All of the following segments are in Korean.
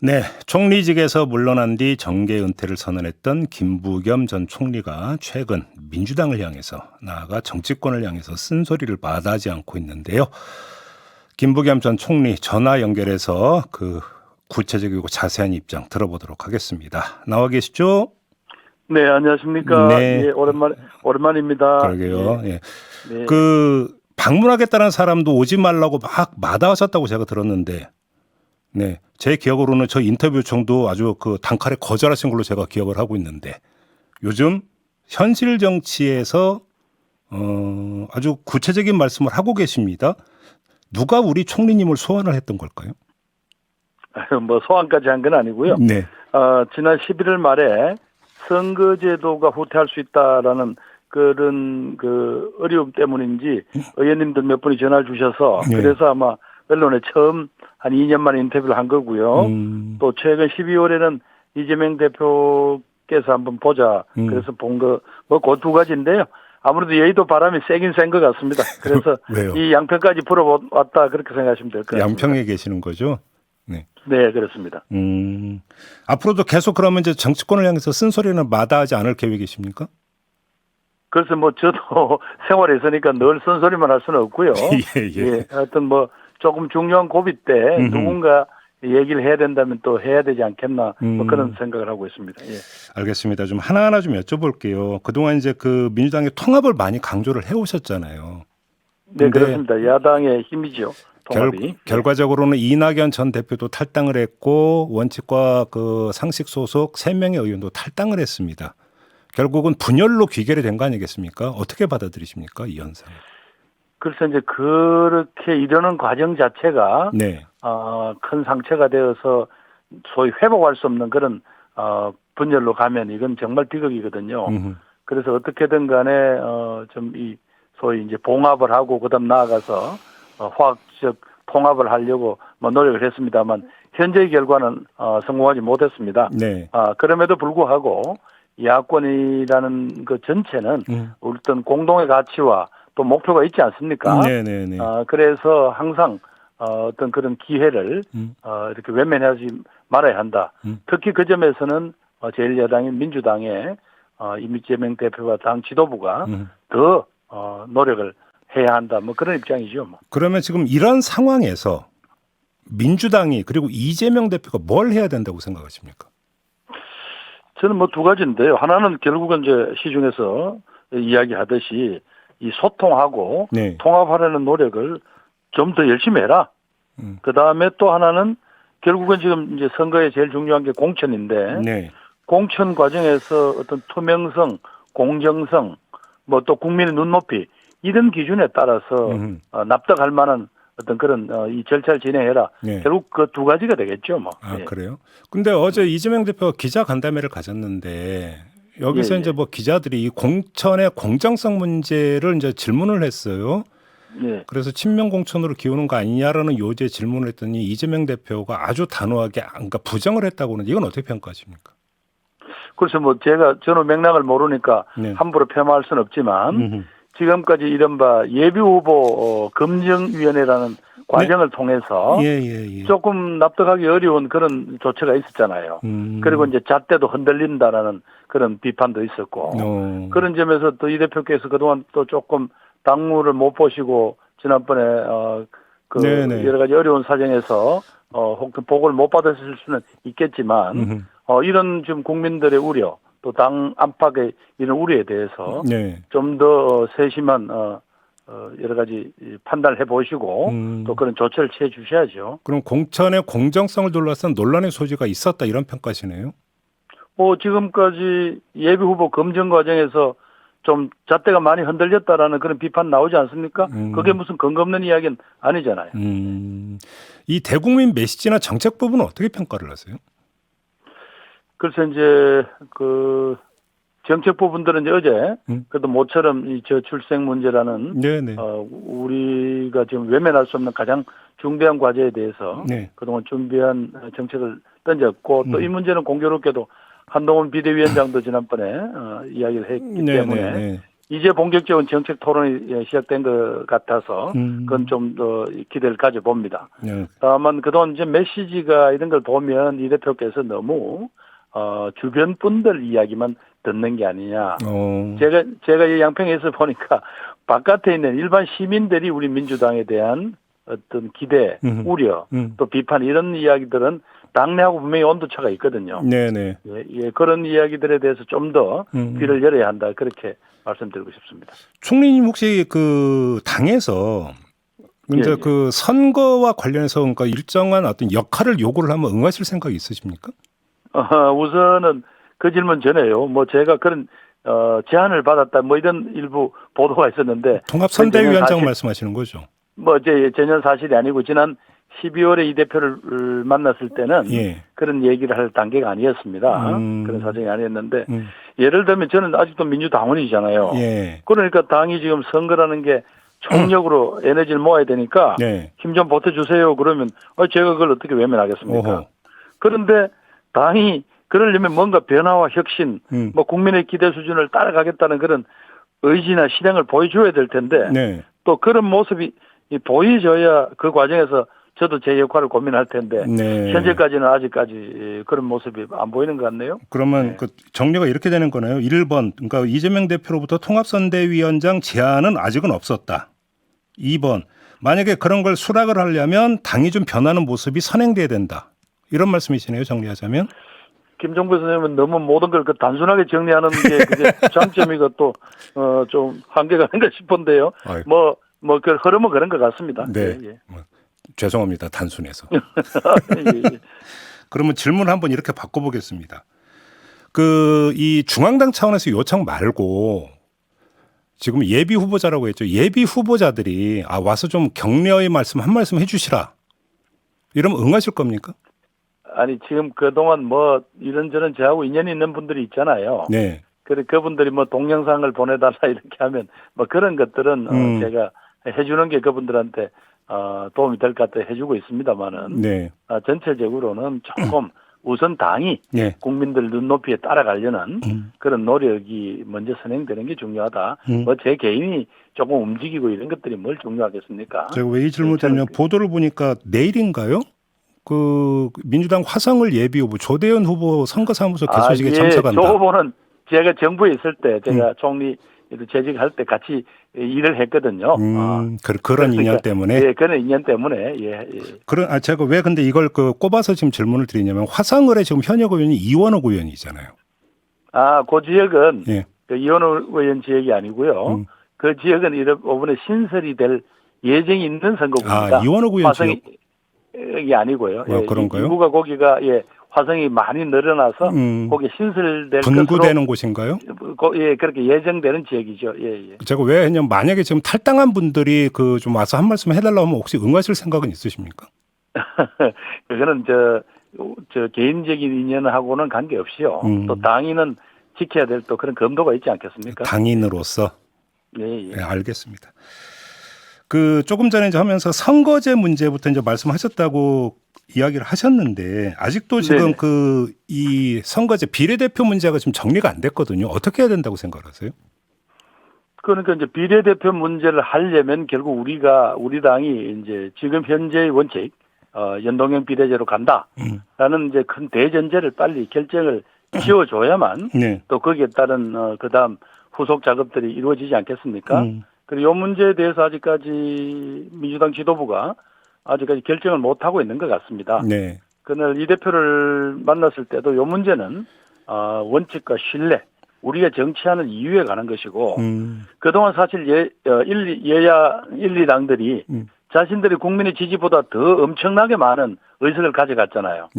네, 총리직에서 물러난 뒤 정계 은퇴를 선언했던 김부겸 전 총리가 최근 민주당을 향해서 나아가 정치권을 향해서 쓴소리를 마다하지 않고 있는데요. 김부겸 전 총리 전화 연결해서 그 구체적이고 자세한 입장 들어보도록 하겠습니다. 나와 계시죠? 네, 안녕하십니까. 네, 예, 오랜만입니다. 그러게요. 예, 예. 네. 그 방문하겠다는 사람도 오지 말라고 막 마다하셨다고 제가 들었는데, 네, 제 기억으로는 저 인터뷰 요청도 아주 그 단칼에 거절하신 걸로 제가 기억을 하고 있는데, 요즘 현실 정치에서 아주 구체적인 말씀을 하고 계십니다. 누가 우리 총리님을 소환을 했던 걸까요? 뭐 소환까지 한 건 아니고요. 네. 지난 11월 말에 선거제도가 후퇴할 수 있다라는 그런 그 어려움 때문인지 의원님들 몇 분이 전화를 주셔서 네. 그래서 아마 언론에 처음 한 2년 만에 인터뷰를 한 거고요. 또 최근 12월에는 이재명 대표께서 한번 보자. 그래서 본 거 뭐 그 두 가지인데요. 아무래도 여의도 바람이 세긴 센 것 같습니다. 그래서 왜요? 이 양평까지 불어왔다 그렇게 생각하시면 될 것 같습니다. 양평에 계시는 거죠? 네. 네, 그렇습니다. 앞으로도 계속 그러면 이제 정치권을 향해서 쓴소리는 마다하지 않을 계획이십니까? 그래서 뭐 저도 생활에 있으니까 늘 쓴소리만 할 수는 없고요. 예. 하여튼 뭐 조금 중요한 고비 때 누군가 얘기를 해야 된다면 또 해야 되지 않겠나 뭐 그런 생각을 하고 있습니다. 예. 알겠습니다. 좀 하나하나 좀 여쭤볼게요. 그동안 이제 그 민주당의 통합을 많이 강조를 해오셨잖아요. 네, 근데 그렇습니다. 야당의 힘이죠. 통합이. 결과적으로는 이낙연 전 대표도 탈당을 했고 원칙과 그 상식 소속 3명의 의원도 탈당을 했습니다. 결국은 분열로 귀결이 된 거 아니겠습니까? 어떻게 받아들이십니까? 이 현상. 그래서 이제 그렇게 이러는 과정 자체가 네. 큰 상처가 되어서 소위 회복할 수 없는 그런 분열로 가면 이건 정말 비극이거든요. 그래서 어떻게든 간에 좀 이 소위 이제 봉합을 하고 그다음 나아가서 화학적 통합을 하려고 뭐 노력을 했습니다만 현재의 결과는 성공하지 못했습니다. 네. 그럼에도 불구하고 야권이라는 그 전체는 어떤 공동의 가치와 또 목표가 있지 않습니까? 네네네. 그래서 항상 어떤 그런 기회를 이렇게 외면하지 말아야 한다. 특히 그 점에서는 제1야당인 민주당의 이재명 대표와 당 지도부가 더 노력을 해야 한다. 뭐 그런 입장이죠. 뭐. 그러면 지금 이런 상황에서 민주당이 그리고 이재명 대표가 뭘 해야 된다고 생각하십니까? 저는 뭐 두 가지인데요. 하나는 결국은 이제 시중에서 이야기하듯이 이 소통하고 네. 통합하려는 노력을 좀 더 열심히 해라. 그 다음에 또 하나는 결국은 지금 이제 선거에 제일 중요한 게 공천인데 네. 공천 과정에서 어떤 투명성, 공정성, 뭐 또 국민의 눈높이 이런 기준에 따라서 납득할 만한 어떤 그런 이 절차를 진행해라. 네. 결국 그 두 가지가 되겠죠. 뭐. 아, 그래요? 근데 어제 이재명 대표가 기자 간담회를 가졌는데 여기서 예. 이제 뭐 기자들이 이 공천의 공정성 문제를 이제 질문을 했어요. 예. 그래서 친명 공천으로 기우는 거 아니냐라는 요지의 질문을 했더니 이재명 대표가 아주 단호하게 그러니까 부정을 했다고 하는데 이건 어떻게 평가하십니까? 그래서 뭐 저는 맥락을 모르니까 네. 함부로 폄하할 수는 없지만 지금까지 이른바 예비후보 검증위원회라는 과정을 통해서 예. 조금 납득하기 어려운 그런 조처가 있었잖아요. 그리고 이제 잣대도 흔들린다라는 그런 비판도 있었고 그런 점에서 또 이 대표께서 그동안 또 조금 당무를 못 보시고 지난번에 여러 가지 어려운 사정에서 혹은 보고를 못 받으실 수는 있겠지만 이런 좀 국민들의 우려 또 당 안팎의 이런 우려에 대해서 좀 더 세심한 여러 가지 판단을 해보시고 또 그런 조처를 취해 주셔야죠. 그럼 공천의 공정성을 둘러싼 논란의 소지가 있었다 이런 평가시네요. 지금까지 예비 후보 검증 과정에서 좀 잣대가 많이 흔들렸다라는 그런 비판 나오지 않습니까? 그게 무슨 근거 없는 이야기는 아니잖아요. 이 대국민 메시지나 정책 부분은 어떻게 평가를 하세요? 그래서 이제 그 정책 부분들은 이제 어제 그래도 모처럼 이 저출생 문제라는 우리가 지금 외면할 수 없는 가장 중대한 과제에 대해서 그동안 준비한 정책을 던졌고 또 이 문제는 공교롭게도 한동훈 비대위원장도 지난번에 이야기를 했기 때문에 이제 본격적인 정책 토론이 시작된 것 같아서 그건 좀 더 기대를 가져봅니다. 네. 다만 그동안 이제 메시지가 이런 걸 보면 이 대표께서 너무 주변 분들 이야기만 듣는 게 아니냐. 제가 이 양평에서 보니까 바깥에 있는 일반 시민들이 우리 민주당에 대한 어떤 기대, 우려, 또 비판 이런 이야기들은 당내하고 분명히 온도차가 있거든요. 네네. 예, 그런 이야기들에 대해서 좀 더 귀를 열어야 한다. 그렇게 말씀드리고 싶습니다. 총리님 혹시 그 당에서 이제 그 선거와 관련해서 그러니까 일정한 어떤 역할을 요구를 하면 응하실 생각이 있으십니까? 우선은 그 질문 전에요. 뭐 제가 그런 제안을 받았다. 뭐 이런 일부 보도가 있었는데 통합선대위원장 말씀하시는 거죠? 뭐 이제 전혀 사실이 아니고 지난 12월에 이 대표를 만났을 때는 그런 얘기를 할 단계가 아니었습니다. 그런 사정이 아니었는데 예를 들면 저는 아직도 민주당원이잖아요. 그러니까 당이 지금 선거라는 게 총력으로 에너지를 모아야 되니까 힘 좀 보태주세요. 그러면 제가 그걸 어떻게 외면하겠습니까? 그런데 당이 그러려면 뭔가 변화와 혁신, 뭐 국민의 기대 수준을 따라가겠다는 그런 의지나 실행을 보여줘야 될 텐데 또 그런 모습이 보여져야 그 과정에서 저도 제 역할을 고민할 텐데 현재까지는 아직까지 그런 모습이 안 보이는 것 같네요. 그러면 그 정리가 이렇게 되는 거네요. 1번 그러니까 이재명 대표로부터 통합선대위원장 제안은 아직은 없었다. 2번 만약에 그런 걸 수락을 하려면 당이 좀 변하는 모습이 선행돼야 된다. 이런 말씀이시네요. 정리하자면. 김종부 선생님은 너무 모든 걸 단순하게 정리하는 게 그게 장점이고 또 좀 한계가 아닌가 싶은데요. 뭐 그 흐름은 그런 것 같습니다. 네. 죄송합니다. 단순해서. 그러면 질문 한번 이렇게 바꿔보겠습니다. 이 중앙당 차원에서 요청 말고 지금 예비 후보자라고 했죠. 예비 후보자들이 와서 좀 격려의 말씀 한 말씀 해주시라. 이러면 응하실 겁니까? 아니 지금 그동안 뭐 이런저런 저하고 인연이 있는 분들이 있잖아요. 그분들이 뭐 동영상을 보내달라 이렇게 하면 뭐 그런 것들은 제가 해주는 게 그분들한테 도움이 될 것 같아 해주고 있습니다만은 전체적으로는 조금 우선 당이 국민들 눈높이에 따라가려는 그런 노력이 먼저 선행되는 게 중요하다. 뭐 제 개인이 조금 움직이고 이런 것들이 뭘 중요하겠습니까? 제가 왜 이 질문을 드리냐면 보도를 보니까 내일인가요? 그 민주당 화성을 예비 후보 조대현 후보 선거사무소 개소식에 참석한다. 조 후보는 제가 정부에 있을 때 제가 총리 재직할 때 같이 일을 했거든요. 그런 인연 때문에. 그런 인연 때문에. 제가 왜 근데 이걸 꼽아서 지금 질문을 드리냐면 화성을의 지금 현역 의원이 이원호 의원이잖아요. 그 지역은 그 이원호 의원 지역이 아니고요. 그 지역은 이번에 신설이 될 예정이 있는 선거구입니다. 이원호 의원 지역. 이 아니고요. 그런가요? 인구가 거기가 화성이 많이 늘어나서 거기 신설될 분구되는 곳인가요? 그렇게 예정되는 지역이죠. 제가 왜 했냐면 만약에 지금 탈당한 분들이 좀 와서 한 말씀 해달라고 하면 혹시 응하실 생각은 있으십니까? 그거는 저 개인적인 인연하고는 관계없이요. 또 당인은 지켜야 될 또 그런 검도가 있지 않겠습니까? 당인으로서. 네, 알겠습니다. 조금 전에 이제 하면서 선거제 문제부터 이제 말씀하셨다고 이야기를 하셨는데 아직도 지금 이 선거제 비례대표 문제가 지금 정리가 안 됐거든요. 어떻게 해야 된다고 생각하세요? 그러니까 이제 비례대표 문제를 하려면 결국 우리 당이 이제 지금 현재의 원칙 연동형 비례제로 간다라는 이제 큰 대전제를 빨리 결정을 지어줘야만 또 거기에 따른 그다음 후속 작업들이 이루어지지 않겠습니까? 그리고 이 문제에 대해서 아직까지 민주당 지도부가 아직까지 결정을 못 하고 있는 것 같습니다. 그날 이 대표를 만났을 때도 이 문제는 원칙과 신뢰, 우리가 정치하는 이유에 관한 것이고 그동안 사실 여야 1, 2당들이 자신들이 국민의 지지보다 더 엄청나게 많은 의석을 가져갔잖아요.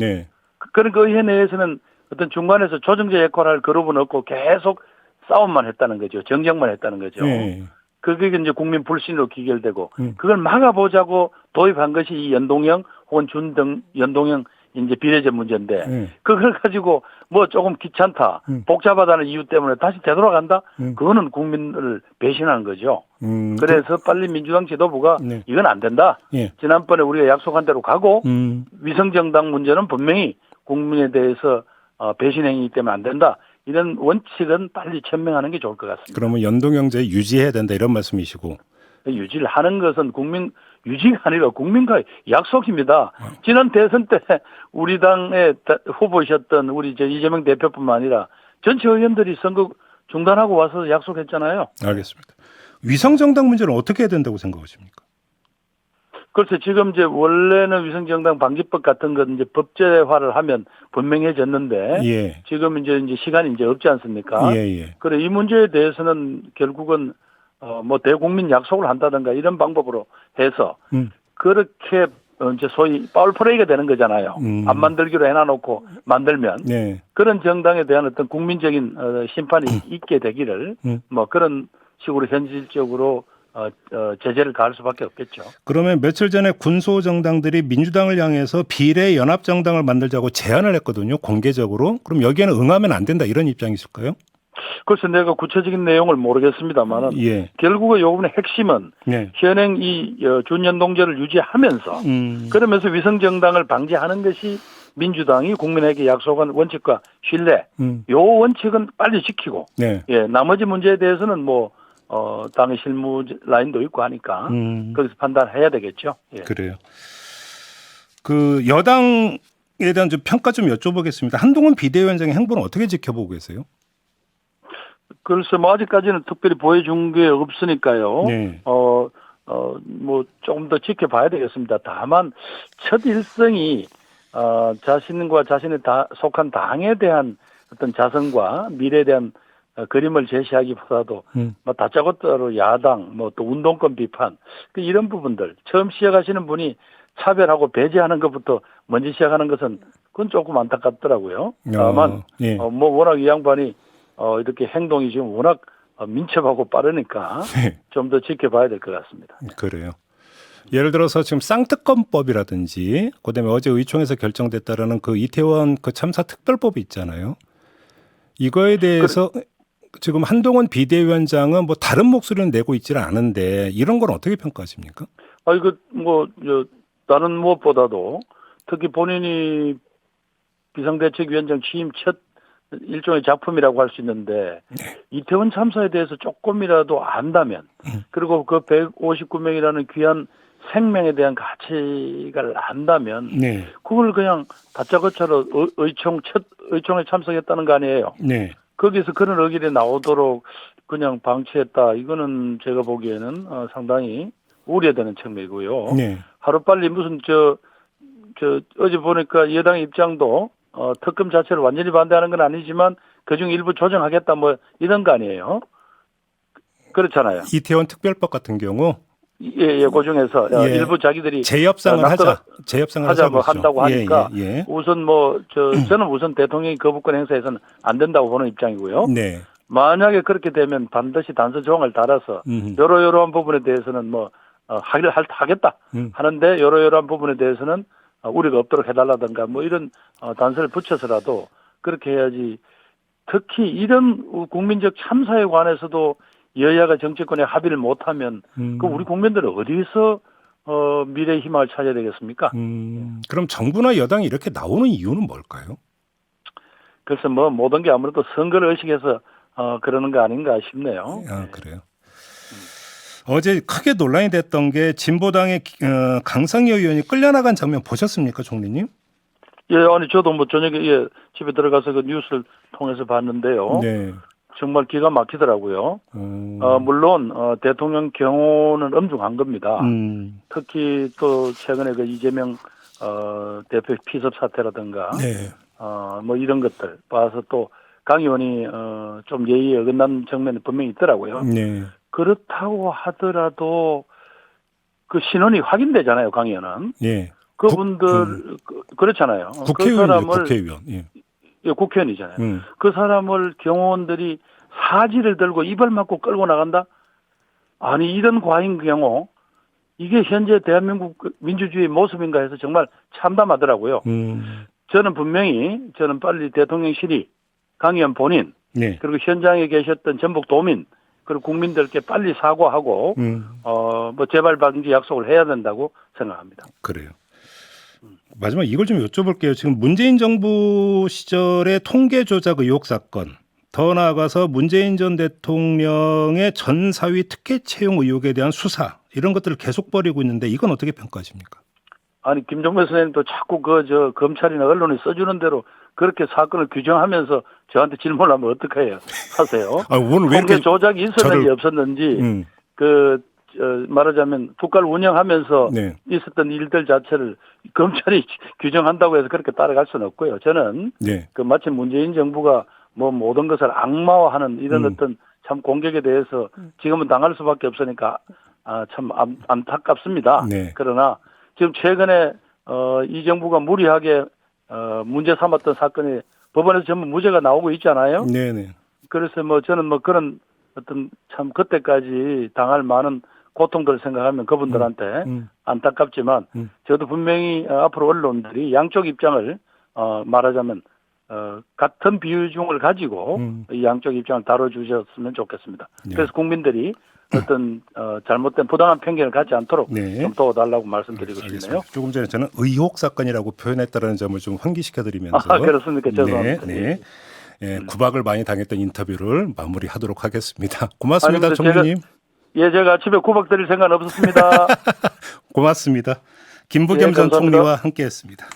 그러니까 의회 내에서는 어떤 중간에서 조정제 역할을 할 그룹은 없고 계속 싸움만 했다는 거죠. 정쟁만 했다는 거죠. 그게 이제 국민 불신으로 귀결되고 그걸 막아보자고 도입한 것이 이 연동형 혹은 준등 연동형 이제 비례제 문제인데 그걸 가지고 뭐 조금 귀찮다, 복잡하다는 이유 때문에 다시 되돌아간다? 그거는 국민을 배신하는 거죠. 그래서 빨리 민주당 지도부가 이건 안 된다. 지난번에 우리가 약속한 대로 가고 위성정당 문제는 분명히 국민에 대해서 배신행위이기 때문에 안 된다. 이런 원칙은 빨리 천명하는 게 좋을 것 같습니다. 그러면 연동형제 유지해야 된다 이런 말씀이시고. 유지를 하는 것은 유지가 아니라 국민과의 약속입니다. 지난 대선 때 우리 당의 후보이셨던 우리 이재명 대표뿐만 아니라 전체 의원들이 선거 중단하고 와서 약속했잖아요. 알겠습니다. 위성정당 문제는 어떻게 해야 된다고 생각하십니까? 글쎄, 지금 이제 원래는 위성정당 방지법 같은 건 이제 법제화를 하면 분명해졌는데, 예. 지금 이제 시간이 이제 없지 않습니까? 예. 그래, 이 문제에 대해서는 결국은, 뭐 대국민 약속을 한다든가 이런 방법으로 해서, 그렇게 이제 소위 파울플레이가 되는 거잖아요. 안 만들기로 해놔놓고 만들면. 네. 그런 정당에 대한 어떤 국민적인 심판이 있게 되기를, 뭐 그런 식으로 현실적으로 제재를 가할 수밖에 없겠죠. 그러면 며칠 전에 군소정당들이 민주당을 향해서 비례 연합정당을 만들자고 제안을 했거든요. 공개적으로. 그럼 여기에는 응하면 안 된다 이런 입장이실까요? 글쎄 내가 구체적인 내용을 모르겠습니다만 예. 결국은 요 부분의 핵심은 네. 현행 이 준연동제를 유지하면서 그러면서 위성정당을 방지하는 것이 민주당이 국민에게 약속한 원칙과 신뢰 요 원칙은 빨리 지키고 네. 예, 나머지 문제에 대해서는 뭐 당의 실무 라인도 있고 하니까 거기서 판단해야 되겠죠. 예. 그래요. 그 여당에 대한 좀 평가 좀 여쭤보겠습니다. 한동훈 비대위원장의 행보는 어떻게 지켜보고 계세요? 글쎄 뭐 아직까지는 특별히 보여준 게 없으니까요. 네. 뭐 조금 더 지켜봐야 되겠습니다. 다만 첫 일성이 자신과 자신의 속한 당에 대한 어떤 자성과 미래에 대한 그림을 제시하기보다도 뭐 다짜고짜로 야당 뭐 또 운동권 비판 이런 부분들 처음 시작하시는 분이 차별하고 배제하는 것부터 먼저 시작하는 것은 그건 조금 안타깝더라고요. 다만 예. 뭐 워낙 이 양반이 이렇게 행동이 지금 워낙 민첩하고 빠르니까 좀 더 지켜봐야 될 것 같습니다. 그래요. 예를 들어서 지금 쌍특검법이라든지 그다음에 어제 의총에서 결정됐다라는 그 이태원 그 참사 특별법이 있잖아요. 이거에 대해서 지금 한동훈 비대위원장은 뭐 다른 목소리는 내고 있지는 않은데 이런 건 어떻게 평가하십니까? 이거 뭐 다른 무엇보다도 특히 본인이 비상대책위원장 취임 첫 일종의 작품이라고 할 수 있는데 이태원 참사에 대해서 조금이라도 안다면 그리고 그 159명이라는 귀한 생명에 대한 가치를 안다면 네. 그걸 그냥 다짜고짜로 의총에 참석했다는 거 아니에요. 네. 거기서 그런 의견이 나오도록 그냥 방치했다. 이거는 제가 보기에는 상당히 우려되는 측면이고요. 네. 하루빨리 무슨 어제 보니까 여당의 입장도 특검 자체를 완전히 반대하는 건 아니지만 그중 일부 조정하겠다 뭐 이런 거 아니에요. 그렇잖아요. 이태원 특별법 같은 경우 예, 그 중에서 예. 일부 자기들이 재협상을 하자 뭐 한다고 하니까 예. 우선 저는 우선 대통령이 거부권 행사해서는 안 된다고 보는 입장이고요. 네. 만약에 그렇게 되면 반드시 단서 조항을 달아서 여러여러한 부분에 대해서는 하겠다 하는데 여러여러한 부분에 대해서는 우리가 없도록 해달라든가 뭐 이런 단서를 붙여서라도 그렇게 해야지. 특히 이런 국민적 참사에 관해서도 여야가 정치권에 합의를 못하면 그 우리 국민들은 어디서 미래의 희망을 찾아야 되겠습니까? 그럼 정부나 여당이 이렇게 나오는 이유는 뭘까요? 그래서 모든 게 아무래도 선거를 의식해서 그러는 거 아닌가 싶네요. 그래요. 어제 크게 논란이 됐던 게 진보당의 강상여 의원이 끌려나간 장면 보셨습니까, 총리님? 예, 아니 저도 저녁에 집에 들어가서 그 뉴스를 통해서 봤는데요. 네. 정말 기가 막히더라고요. 물론 대통령 경호는 엄중한 겁니다. 특히 또 최근에 그 이재명 대표 피습 사태라든가 네. 뭐 이런 것들 봐서 또 강 의원이 좀 예의에 어긋난 측면이 분명히 있더라고요. 네. 그렇다고 하더라도 그 신원이 확인되잖아요, 강 의원은. 네. 그분들 그렇잖아요. 국회의원이죠, 국회의원. 예. 예, 국회의원이잖아요. 그 사람을 경호원들이 사지를 들고 이발 맞고 끌고 나간다? 아니 이런 과잉 경호 이게 현재 대한민국 민주주의 모습인가 해서 정말 참담하더라고요. 저는 빨리 대통령실이 강 의원 본인 네. 그리고 현장에 계셨던 전북 도민 그리고 국민들께 빨리 사과하고 재발 방지 약속을 해야 된다고 생각합니다. 그래요. 마지막 이걸 좀 여쭤볼게요. 지금 문재인 정부 시절의 통계 조작 의혹 사건, 더 나아가서 문재인 전 대통령의 전사위 특혜 채용 의혹에 대한 수사 이런 것들을 계속 벌이고 있는데 이건 어떻게 평가하십니까? 아니 김종배 선생님도 자꾸 검찰이나 언론이 써주는 대로 그렇게 사건을 규정하면서 저한테 질문하면 어떡해요? 하세요. 오늘 왜 통계 이렇게 조작이 있었는지 없었는지 말하자면 국가를 운영하면서 네. 있었던 일들 자체를 검찰이 규정한다고 해서 그렇게 따라갈 수는 없고요. 저는 네. 마치 문재인 정부가 뭐 모든 것을 악마화하는 이런 어떤 참 공격에 대해서 지금은 당할 수밖에 없으니까 참 안타깝습니다. 네. 그러나 지금 최근에 이 정부가 무리하게 문제 삼았던 사건이 법원에서 전부 무죄가 나오고 있잖아요. 네네. 그래서 저는 그런 어떤 참 그때까지 당할 많은 고통들을 생각하면 그분들한테 안타깝지만 저도 분명히 앞으로 언론들이 양쪽 입장을 말하자면 같은 비중을 가지고 이 양쪽 입장을 다뤄주셨으면 좋겠습니다. 네. 그래서 국민들이 어떤 잘못된 부당한 편견을 갖지 않도록 네. 좀 도와달라고 말씀드리고 싶네요. 알겠습니다. 조금 전에 저는 의혹 사건이라고 표현했다는 점을 좀 환기시켜드리면서 그렇습니까? 죄송합니다. 네. 구박을 많이 당했던 인터뷰를 마무리하도록 하겠습니다. 고맙습니다, 총리님. 제가 집에 구박 드릴 생각은 없었습니다. 고맙습니다. 김부겸 전 감사합니다. 총리와 함께했습니다.